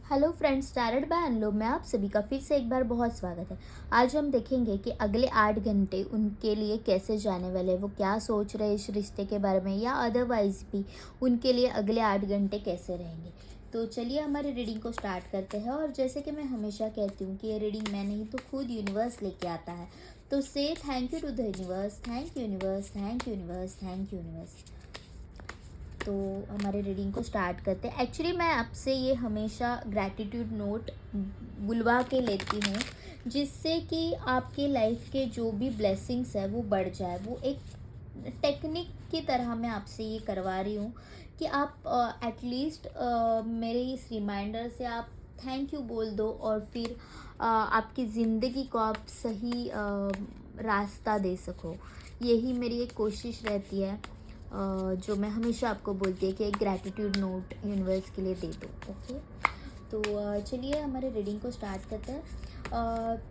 Hello friends, tarot bye अनलो में आप सभी का फिर से एक बार बहुत स्वागत है। आज हम देखेंगे कि अगले 8 घंटे उनके लिए कैसे जाने वाले हैं, वो क्या सोच रहे हैं इस रिश्ते के बारे में, या अदरवाइज भी उनके लिए अगले 8 घंटे कैसे रहेंगे। तो चलिए हमारी रीडिंग को स्टार्ट करते हैं। और जैसे कि मैं हमेशा कहती हूँ कि ये रीडिंग मैं नहीं तो खुद यूनिवर्स लेके आता है। तो से thank you to the universe, thank you universe, thank you universe, thank you universe. तो हमारे रीडिंग को स्टार्ट करते हैं। एक्चुअली मैं आपसे ये हमेशा ग्रैटिट्यूड नोट बुलवा के लेती हूँ, जिससे कि आपके लाइफ के जो भी ब्लेसिंग्स है वो बढ़ जाए। वो एक टेक्निक की तरह मैं आपसे ये करवा रही हूँ कि आप एटलीस्ट मेरे इस रिमाइंडर से आप थैंक यू बोल दो, और फिर आपकी ज़िंदगी को आप सही रास्ता दे सको। यही मेरी एक कोशिश रहती है, जो मैं हमेशा आपको बोलती है कि एक ग्रैटिट्यूड नोट यूनिवर्स के लिए दे दो। ओके, तो चलिए हमारे रीडिंग को स्टार्ट करते हैं।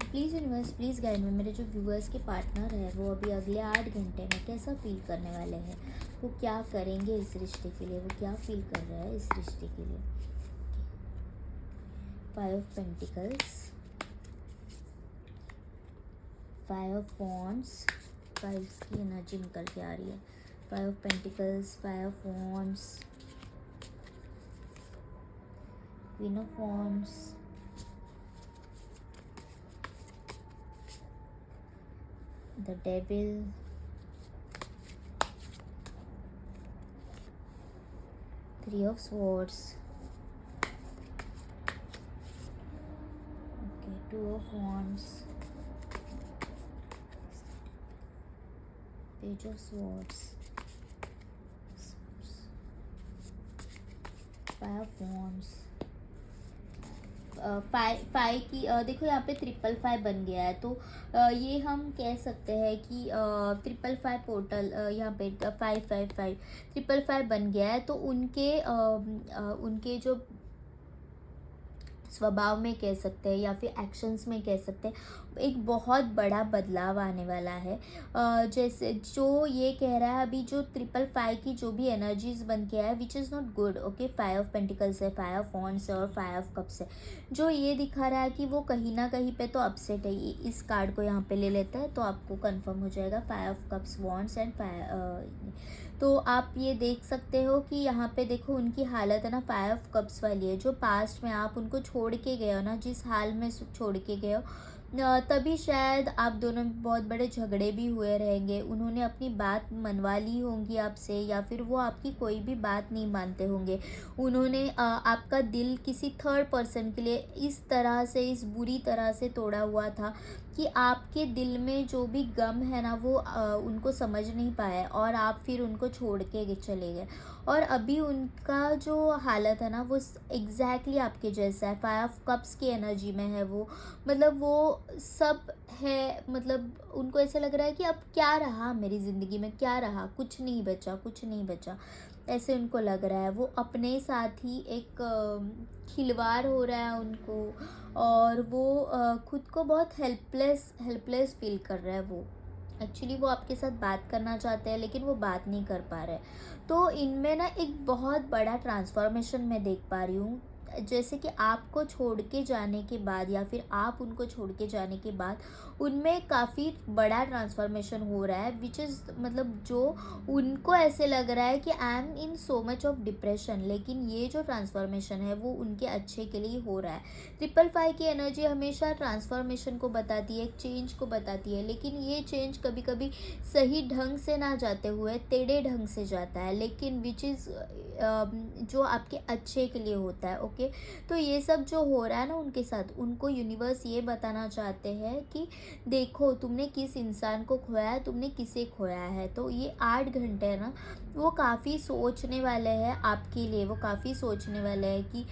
प्लीज़ यूनिवर्स, प्लीज़ गाइड में मेरे जो व्यूअर्स के पार्टनर है वो अभी अगले 8 घंटे में कैसा फील करने वाले हैं, वो क्या करेंगे इस रिश्ते के लिए, वो क्या फील कर रहे हैं इस रिश्ते के लिए। 5 ऑफ पेंटिकल्स, 5 ऑफ वॉन्ड्स, 5 की एनर्जी निकल के आ रही है। 5 of Pentacles, 5 of Wands, Queen of Wands, the Devil, Three of Swords, okay, Two of Wands, Page of Swords, 5 of Wands, five की देखो यहाँ पे 555 बन गया है। तो ये हम कह सकते हैं कि 555 पोर्टल, यहाँ पे 555 555 बन गया है। तो उनके जो स्वभाव में कह सकते हैं या फिर एक्शंस में कह सकते हैं, एक बहुत बड़ा बदलाव आने वाला है। जैसे जो ये कह रहा है अभी, जो 555 की जो भी एनर्जीज बन के है, which is not good. Okay, 5 of pentacles है, 5 ऑफ वॉन्ड्स है और 5 ऑफ कप्स है। जो ये दिखा रहा है कि वो कहीं ना कहीं पे तो अपसेट है। इस कार्ड को यहाँ पे ले लेते हैं तो आपको कंफर्म हो जाएगा। 5 ऑफ कप्स, वॉन्ड्स एंड 5। तो आप ये देख सकते हो कि यहाँ पे देखो उनकी हालत है ना 5 ऑफ कप्स वाली है। जो पास्ट में आप उनको छोड़ के गए हो ना, जिस हाल में छोड़ के गए हो, तभी शायद आप दोनों में बहुत बड़े झगड़े भी हुए रहेंगे। उन्होंने अपनी बात मनवा ली होंगी आपसे, या फिर वो आपकी कोई भी बात नहीं मानते होंगे। उन्होंने आपका दिल किसी थर्ड पर्सन के लिए इस तरह से, इस बुरी तरह से तोड़ा हुआ था कि आपके दिल में जो भी गम है ना वो उनको समझ नहीं पाया, और आप फिर उनको छोड़ के चले गए। और अभी उनका जो हालत है ना वो एग्जैक्टली आपके जैसा है। 5 ऑफ कप्स की एनर्जी में है वो। मतलब वो सब है, मतलब उनको ऐसा लग रहा है कि अब क्या रहा मेरी ज़िंदगी में, क्या रहा, कुछ नहीं बचा, कुछ नहीं बचा, ऐसे उनको लग रहा है। वो अपने साथ ही एक खिलवाड़ हो रहा है उनको, और वो खुद को बहुत हेल्पलेस हेल्पलेस फील कर रहा है। वो एक्चुअली वो आपके साथ बात करना चाहते हैं लेकिन वो बात नहीं कर पा रहे। तो इनमें ना एक बहुत बड़ा ट्रांसफॉर्मेशन मैं देख पा रही हूँ। जैसे कि आपको छोड़ के जाने के बाद, या फिर आप उनको छोड़ के जाने के बाद, उनमें काफ़ी बड़ा ट्रांसफॉर्मेशन हो रहा है। विच इज़ मतलब जो उनको ऐसे लग रहा है कि I am in so much of depression, लेकिन ये जो ट्रांसफॉर्मेशन है वो उनके अच्छे के लिए हो रहा है। 555 की एनर्जी हमेशा ट्रांसफॉर्मेशन को बताती है, एक चेंज को बताती है, लेकिन ये चेंज कभी कभी सही ढंग से ना जाते हुए टेढ़े ढंग से जाता है, लेकिन विच इज़ जो आपके अच्छे के लिए होता है। ओके, तो ये सब जो हो रहा है ना उनके साथ, उनको यूनिवर्स ये बताना चाहते हैं कि देखो तुमने किस इंसान को खोया है, तुमने किसे खोया है। तो ये 8 घंटे है ना, वो काफ़ी सोचने वाले हैं आपके लिए। वो काफ़ी सोचने वाले हैं कि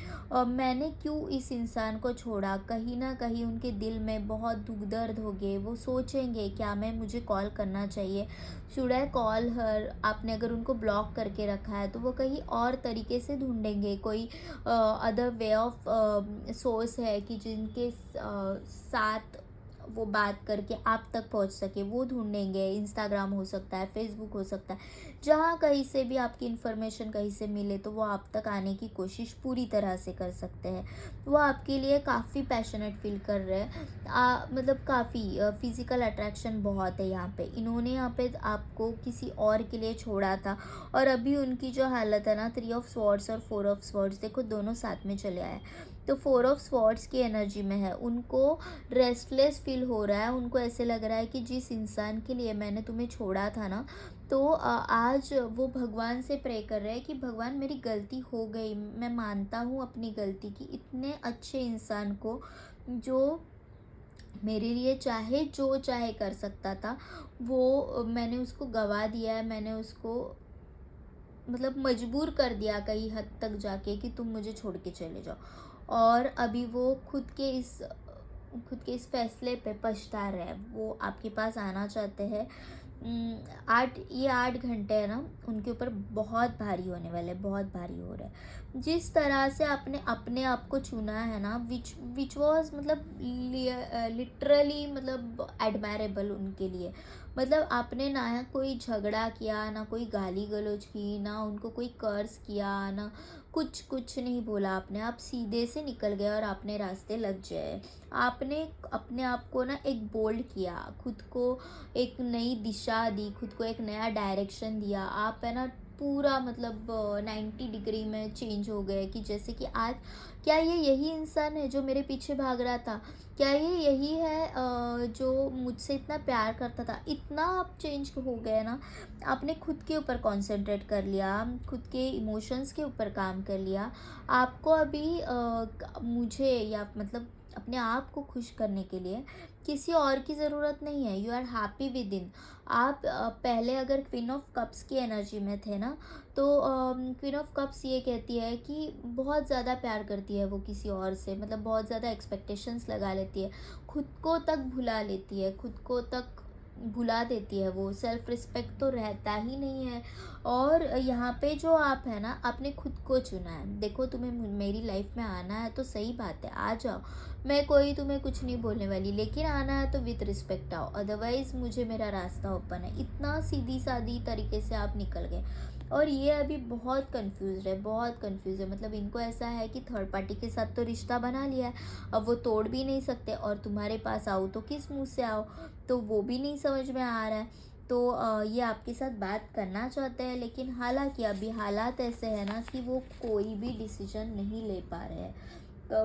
मैंने क्यों इस इंसान को छोड़ा। कहीं ना कहीं उनके दिल में बहुत दुख दर्द हो गए। वो सोचेंगे क्या मुझे कॉल करना चाहिए, शुड आई कॉल हर। आपने अगर उनको ब्लॉक करके रखा है तो वो कहीं और तरीके से ढूंढेंगे, कोई अदर वे ऑफ सोर्स है कि जिनके साथ वो बात करके आप तक पहुंच सके वो ढूंढेंगे। इंस्टाग्राम हो सकता है, फेसबुक हो सकता है, जहाँ कहीं से भी आपकी इन्फॉर्मेशन कहीं से मिले तो वो आप तक आने की कोशिश पूरी तरह से कर सकते हैं। वो आपके लिए काफ़ी पैशनेट फील कर रहे हैं, मतलब काफ़ी फिज़िकल अट्रैक्शन बहुत है यहाँ पे। इन्होंने यहाँ पे आपको किसी और के लिए छोड़ा था, और अभी उनकी जो हालत है ना, 3 ऑफ स्वॉर्ड्स और 4 ऑफ स्वॉर्ड्स, देखो दोनों साथ में चले आए। तो 4 ऑफ स्वॉर्ड्स की एनर्जी में है, उनको रेस्टलेस फील हो रहा है। उनको ऐसे लग रहा है कि जिस इंसान के लिए मैंने तुम्हें छोड़ा था ना, तो आज वो भगवान से प्रे कर रहे हैं कि भगवान मेरी गलती हो गई, मैं मानता हूँ अपनी गलती की। इतने अच्छे इंसान को जो मेरे लिए चाहे जो चाहे कर सकता था, वो मैंने उसको गवा दिया है। मैंने उसको मतलब मजबूर कर दिया कई हद तक जाके कि तुम मुझे छोड़ के चले जाओ। और अभी वो खुद के इस फैसले पे पछता रहे हैं। वो आपके पास आना चाहते हैं। 8 घंटे है ना, उनके ऊपर बहुत भारी होने वाले, बहुत भारी हो रहा है। जिस तरह से आपने अपने आप को चुना है ना, विच वॉज मतलब लिटरली मतलब एडमायरेबल उनके लिए। मतलब आपने ना कोई झगड़ा किया, ना कोई गाली गलौज की, ना उनको कोई कर्स किया, ना कुछ नहीं बोला आपने। आप सीधे से निकल गए और आपने रास्ते लग जाए। आपने अपने आप को ना एक बोल्ड किया, खुद को एक नई दिशा दी, खुद को एक नया डायरेक्शन दिया। आप है ना पूरा मतलब 90 डिग्री में चेंज हो गए, कि जैसे कि आज क्या ये यही इंसान है जो मेरे पीछे भाग रहा था? क्या ये यही है जो मुझसे इतना प्यार करता था? इतना आप चेंज हो गए ना। आपने खुद के ऊपर कंसंट्रेट कर लिया, खुद के इमोशंस के ऊपर काम कर लिया। आपको अभी मुझे या मतलब अपने आप को खुश करने के लिए किसी और की ज़रूरत नहीं है। You are happy within. आप पहले अगर क्वीन ऑफ कप्स की एनर्जी में थे ना, तो क्वीन ऑफ कप्स ये कहती है कि बहुत ज़्यादा प्यार करती है वो किसी और से, मतलब बहुत ज़्यादा एक्सपेक्टेशंस लगा लेती है, खुद को तक भुला लेती है, खुद को तक भुला देती है। वो सेल्फ रिस्पेक्ट तो रहता ही नहीं है। और यहाँ पे जो आप है ना, आपने खुद को चुना है। देखो तुम्हें मेरी लाइफ में आना है तो सही बात है, आ जाओ, मैं कोई तुम्हें कुछ नहीं बोलने वाली, लेकिन आना है तो विथ रिस्पेक्ट आओ, अदरवाइज़ मुझे मेरा रास्ता ओपन है। इतना सीधी सादी तरीके से आप निकल गए। और ये अभी बहुत कंफ्यूज है, बहुत कंफ्यूज है। मतलब इनको ऐसा है कि थर्ड पार्टी के साथ तो रिश्ता बना लिया है, अब वो तोड़ भी नहीं सकते, और तुम्हारे पास आओ तो किस मुँह से आओ, तो वो भी नहीं समझ में आ रहा है। तो ये आपके साथ बात करना चाहते हैं, लेकिन हालांकि अभी हालात ऐसे हैं ना कि वो कोई भी डिसीजन नहीं ले पा रहे हैं।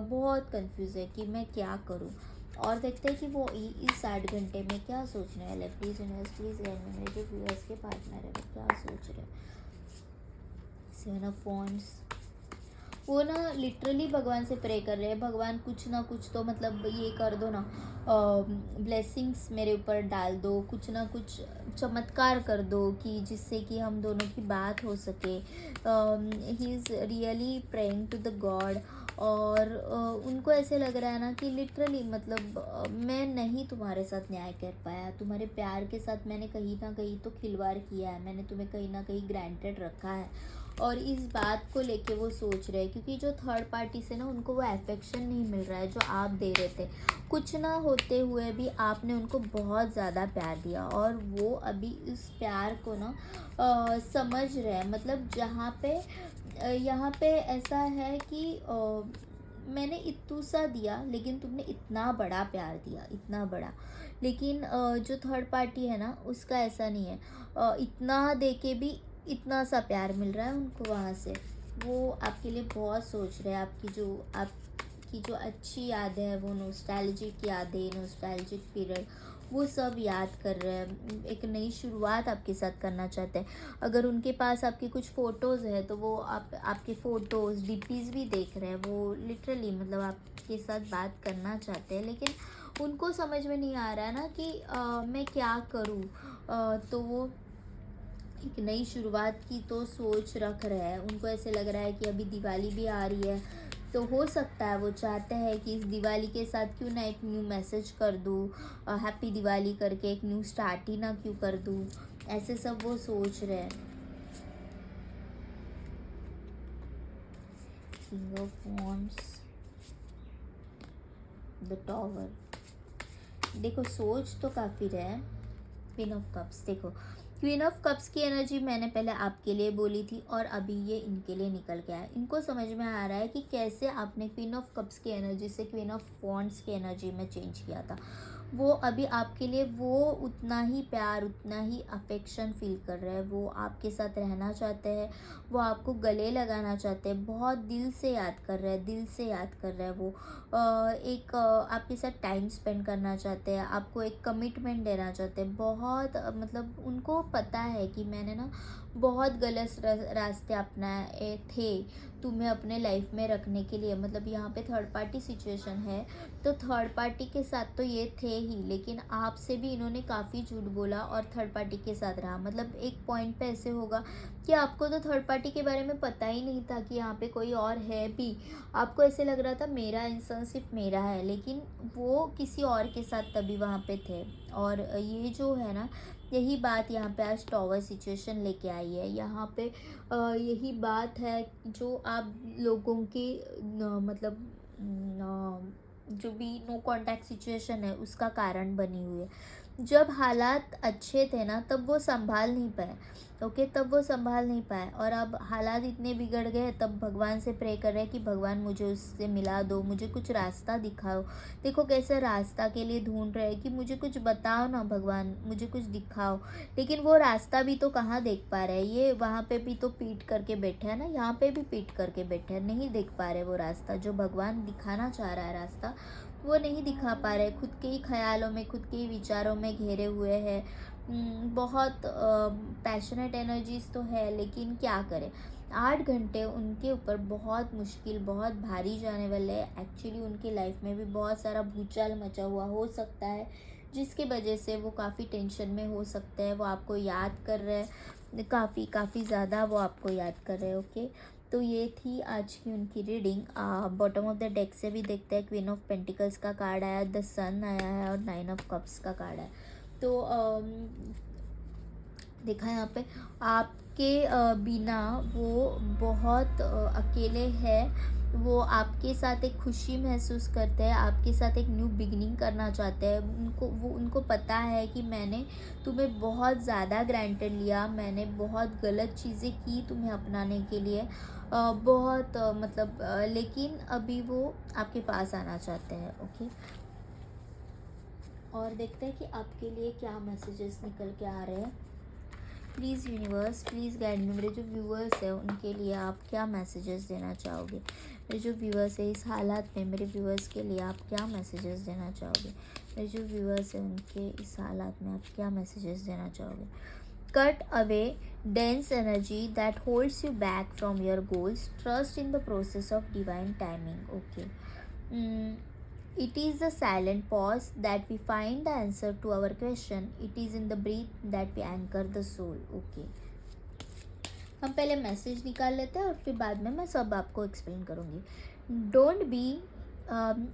बहुत कंफ्यूज है कि मैं क्या करूं। और देखते हैं कि वो इस 8 घंटे में क्या सोचने वाले। Please universe please guide me, मेरे जो व्यूअर्स के पार्टनर है वो क्या सोच रहे हैं। 7 ऑफ वॉन्ड्स, वो ना लिटरली भगवान से प्रे कर रहे हैं, भगवान कुछ ना कुछ तो मतलब ये कर दो ना, ब्लेसिंग्स मेरे ऊपर डाल दो, कुछ ना कुछ चमत्कार कर दो कि जिससे कि हम दोनों की बात हो सके। He is really praying to the god. और उनको ऐसे लग रहा है ना कि लिटरली मतलब मैं नहीं तुम्हारे साथ न्याय कर पाया, तुम्हारे प्यार के साथ मैंने कहीं ना कहीं तो खिलवाड़ किया है, मैंने तुम्हें कहीं ना कहीं ग्रांटेड रखा है। और इस बात को लेके वो सोच रहे हैं, क्योंकि जो थर्ड पार्टी से ना उनको वो अफेक्शन नहीं मिल रहा है जो आप दे रहे थे। कुछ ना होते हुए भी आपने उनको बहुत ज़्यादा प्यार दिया, और वो अभी इस प्यार को ना समझ रहे हैं। मतलब जहाँ पे यहाँ पे ऐसा है कि मैंने इतू सा दिया, लेकिन तुमने इतना बड़ा प्यार दिया, इतना बड़ा। लेकिन जो थर्ड पार्टी है ना, उसका ऐसा नहीं है। इतना दे के भी इतना सा प्यार मिल रहा है उनको वहाँ से। वो आपके लिए बहुत सोच रहे हैं। आपकी जो अच्छी यादें हैं, वो नॉस्टैल्जिक यादें, नॉस्टैल्जिक पीरियड, वो सब याद कर रहे हैं। एक नई शुरुआत आपके साथ करना चाहते हैं। अगर उनके पास आपकी कुछ फ़ोटोज़ है तो वो आपके फ़ोटोज़ डीपीज़ भी देख रहे हैं। वो लिटरली मतलब आपके साथ बात करना चाहते हैं, लेकिन उनको समझ में नहीं आ रहा है ना कि मैं क्या करूँ। तो वो एक नई शुरुआत की तो सोच रख रहे हैं। उनको ऐसे लग रहा है कि अभी दिवाली भी आ रही है, तो हो सकता है वो चाहते हैं कि इस दिवाली के साथ क्यों ना एक न्यू मैसेज कर दूँ, हैप्पी दिवाली करके एक न्यू स्टार्ट ही ना क्यों कर दूँ। ऐसे सब वो सोच रहे हैं। King of wands, the tower, देखो सोच तो काफ़ी रहा है। क्वीन ऑफ कप्स, देखो क्वीन ऑफ कप्स की एनर्जी मैंने पहले आपके लिए बोली थी और अभी ये इनके लिए निकल के आया। इनको समझ में आ रहा है कि कैसे आपने क्वीन ऑफ कप्स की एनर्जी से क्वीन ऑफ वॉन्ड्स की एनर्जी में चेंज किया था। वो अभी आपके लिए वो उतना ही प्यार, उतना ही अफेक्शन फील कर रहे हैं। वो आपके साथ रहना चाहते हैं, वो आपको गले लगाना चाहते हैं, बहुत दिल से याद कर रहे हैं, दिल से याद कर रहे हैं। वो आपके साथ टाइम स्पेंड करना चाहते हैं, आपको एक कमिटमेंट देना चाहते हैं। बहुत मतलब उनको पता है कि मैंने ना बहुत गलत रास्ते अपनाए थे तुम्हें अपने लाइफ में रखने के लिए। मतलब यहाँ पे थर्ड पार्टी सिचुएशन है, तो थर्ड पार्टी के साथ तो ये थे ही, लेकिन आपसे भी इन्होंने काफ़ी झूठ बोला और थर्ड पार्टी के साथ रहा। मतलब एक पॉइंट पे ऐसे होगा कि आपको तो थर्ड पार्टी के बारे में पता ही नहीं था कि यहाँ पे कोई और है भी। आपको ऐसे लग रहा था मेरा इंसान सिर्फ मेरा है, लेकिन वो किसी और के साथ तभी वहाँ पे थे। और ये जो है ना, यही बात यहाँ पे आज टॉवर सिचुएशन लेके आई है। यहाँ पे यही बात है जो आप लोगों की मतलब जो भी नो कांटेक्ट सिचुएशन है उसका कारण बनी हुई है। जब हालात अच्छे थे ना तब वो संभाल नहीं पाए, ओके, तब वो संभाल नहीं पाए। और अब हालात इतने बिगड़ गए, तब भगवान से प्रे कर रहे हैं कि भगवान मुझे उससे मिला दो, मुझे कुछ रास्ता दिखाओ। देखो कैसे रास्ता के लिए ढूंढ रहे हैं कि मुझे कुछ बताओ ना भगवान, मुझे कुछ दिखाओ। लेकिन वो रास्ता भी तो कहाँ देख पा रहे हैं। ये वहाँ पे भी तो पीट करके बैठे हैं ना, यहाँ पे भी पीट करके बैठे हैं, नहीं देख पा रहे वो रास्ता जो भगवान दिखाना चाह रहा है। रास्ता वो नहीं दिखा पा रहे, खुद के ही ख्यालों में, खुद के ही विचारों में घेरे हुए हैं। बहुत पैशनेट एनर्जीज तो है, लेकिन क्या करें। 8 घंटे उनके ऊपर बहुत मुश्किल, बहुत भारी जाने वाले हैं। एक्चुअली उनकी लाइफ में भी बहुत सारा भूचाल मचा हुआ हो सकता है, जिसके वजह से वो काफ़ी टेंशन में हो सकते हैं। वो आपको याद कर रहे हैं, काफ़ी ज़्यादा वो आपको याद कर रहे हैं, ओके। तो ये थी आज की उनकी reading. Bottom of the deck से भी देखते हैं, क्वीन ऑफ पेंटिकल्स का कार्ड आया, द सन आया है और 9 ऑफ कप्स का कार्ड है। तो देखा यहाँ पे आपके बिना वो बहुत अकेले हैं। वो आपके साथ एक खुशी महसूस करते हैं, आपके साथ एक न्यू बिगिनिंग करना चाहते हैं। उनको पता है कि मैंने तुम्हें बहुत ज़्यादा ग्रांटेड लिया, मैंने बहुत गलत चीज़ें की तुम्हें अपनाने के लिए, बहुत मतलब लेकिन अभी वो आपके पास आना चाहते हैं, ओके। और देखते हैं कि आपके लिए क्या मैसेजेस निकल के आ रहे हैं। Please universe, please guide me. मेरे जो व्यूअर्स हैं उनके लिए आप क्या मैसेजेस देना चाहोगे। मेरे जो व्यूअर्स है इस हालात में, मेरे व्यूअर्स के लिए आप क्या मैसेजेस देना चाहोगे। मेरे जो व्यूअर्स हैं उनके इस हालात में आप क्या मैसेजेस देना चाहोगे। Cut away dense energy that holds you back from your goals. Trust in the process of divine timing, okay. It is the silent pause that we find the answer to our question. It is in the breath that we anchor the soul, okay. हम पहले message निकाल लेते हैं और फिर बाद में मैं सब आपको एक्सप्लेन करूँगी। Don't be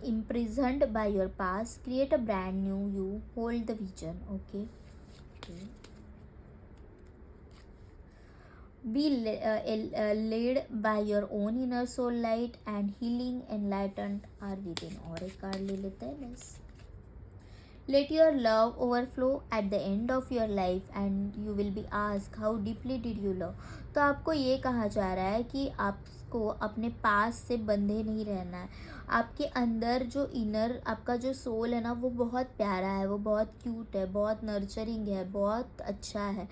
imprisoned by your past. Create a brand new you. Hold the vision, okay. Be led by your own inner soul light and healing enlightened are within. और एक कार्ड ले लेते हैं बस। Let your love overflow at the end of your life and you will be asked how deeply did you love. तो आपको ये कहा जा रहा है कि आपको अपने पास से बंधे नहीं रहना है। आपके अंदर जो इनर आपका जो सोल है ना, वो बहुत प्यारा है, वो बहुत क्यूट है, बहुत नर्चरिंग है, बहुत अच्छा है।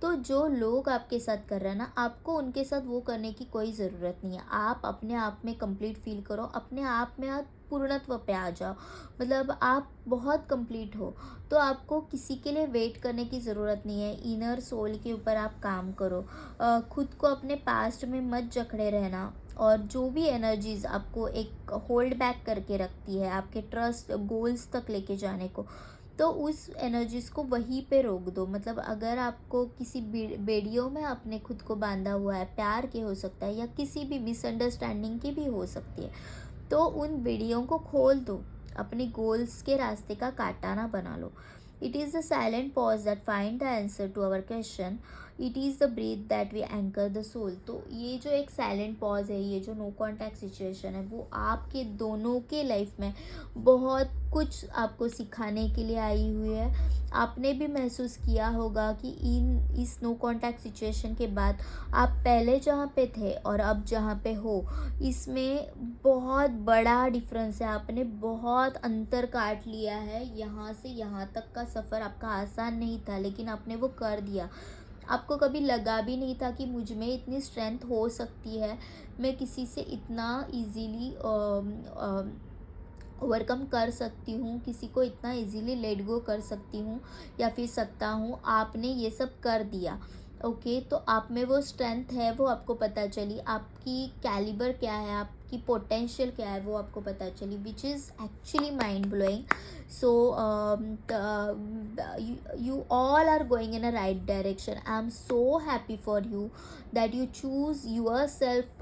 तो जो लोग आपके साथ कर रहे हैं ना, आपको उनके साथ वो करने की कोई ज़रूरत नहीं है। आप अपने आप में कंप्लीट फील करो, अपने आप में आप पूर्णत्व पे आ जाओ। मतलब आप बहुत कंप्लीट हो, तो आपको किसी के लिए वेट करने की ज़रूरत नहीं है। इनर सोल के ऊपर आप काम करो, खुद को अपने पास्ट में मत जकड़े रहना। और जो भी एनर्जीज आपको एक होल्ड बैक करके रखती है आपके ट्रस्ट गोल्स तक लेके जाने को, तो उस एनर्जीज़ को वहीं पे रोक दो। मतलब अगर आपको किसी बेड़ियों में आपने खुद को बांधा हुआ है, प्यार के हो सकता है या किसी भी मिसअंडरस्टैंडिंग की भी हो सकती है, तो उन बेड़ियों को खोल दो, अपने गोल्स के रास्ते का कांटा ना बना लो। It is the silent pause that find the answer to our question. It is the breath that we anchor the soul. तो ये जो एक साइलेंट पॉज है, ये जो नो कॉन्टैक्ट सिचुएशन है, वो आपके दोनों के लाइफ में बहुत कुछ आपको सिखाने के लिए आई हुई है। आपने भी महसूस किया होगा कि इस नो कॉन्टैक्ट सिचुएशन के बाद आप पहले जहाँ पे थे और अब जहाँ पे हो, इसमें बहुत बड़ा डिफरेंस है। आपने बहुत अंतर काट लिया है। यहाँ से यहाँ तक का सफ़र आपका आसान नहीं था, लेकिन आपने वो कर दिया। आपको कभी लगा भी नहीं था कि मुझ में इतनी स्ट्रेंथ हो सकती है, मैं किसी से इतना इजीली ओवरकम कर सकती हूँ, किसी को इतना इजीली लेट गो कर सकती हूँ या फिर सकता हूँ। आपने ये सब कर दिया। ओके, तो आप में वो स्ट्रेंथ है, वो आपको पता चली। आपकी कैलिबर क्या है, आपकी पोटेंशियल क्या है, वो आपको पता चली, which is actually mind blowing. So you all are going in a right direction. I am so happy for you that you choose yourself.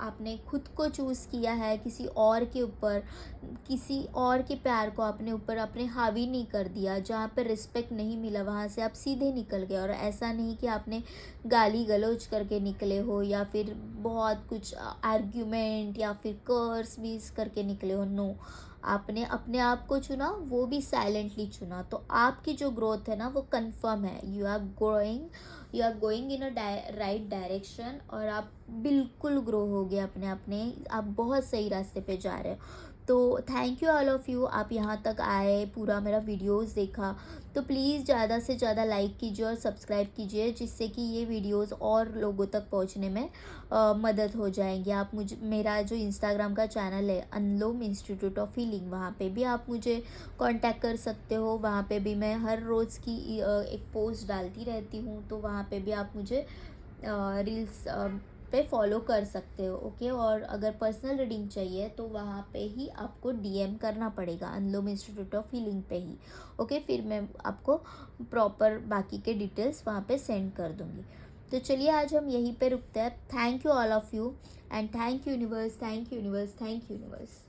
आपने खुद को चूज़ किया है किसी और के ऊपर, किसी और के प्यार को अपने ऊपर आपने हावी नहीं कर दिया। जहाँ पर रिस्पेक्ट नहीं मिला वहाँ से आप सीधे निकल गए। और ऐसा नहीं कि आपने गाली गलौज करके निकले हो या फिर बहुत कुछ आर्ग्यूमेंट या फिर कर्स बीस करके निकले हो। नो, आपने अपने आप को चुना, वो भी साइलेंटली चुना। तो आपकी जो ग्रोथ है ना, वो कंफर्म है। You are going in a right direction और आप बिल्कुल ग्रो हो गए अपने अपने। आप बहुत सही रास्ते पे जा रहे हो। तो thank you all of you, आप यहाँ तक आए, पूरा मेरा वीडियोस देखा। तो प्लीज़ ज़्यादा से ज़्यादा लाइक कीजिए और सब्सक्राइब कीजिए, जिससे कि ये वीडियोस और लोगों तक पहुँचने में मदद हो जाएंगी। आप मुझे, मेरा जो इंस्टाग्राम का चैनल है अनुलोम इंस्टीट्यूट ऑफ हीलिंग, वहाँ पे भी आप मुझे कांटेक्ट कर सकते हो। वहाँ पे भी मैं हर रोज़ की एक पोस्ट डालती रहती हूँ, तो वहाँ पे भी आप मुझे रील्स पे फॉलो कर सकते हो। ओके, और अगर पर्सनल रीडिंग चाहिए तो वहाँ पे ही आपको डीएम करना पड़ेगा, अनुलोम इंस्टीट्यूट ऑफ हीलिंग पे ही। ओके, फिर मैं आपको प्रॉपर बाकी के डिटेल्स वहाँ पे सेंड कर दूँगी। तो चलिए आज हम यहीं पे रुकते हैं। Thank you all of you and thank you universe, thank you universe, thank you universe.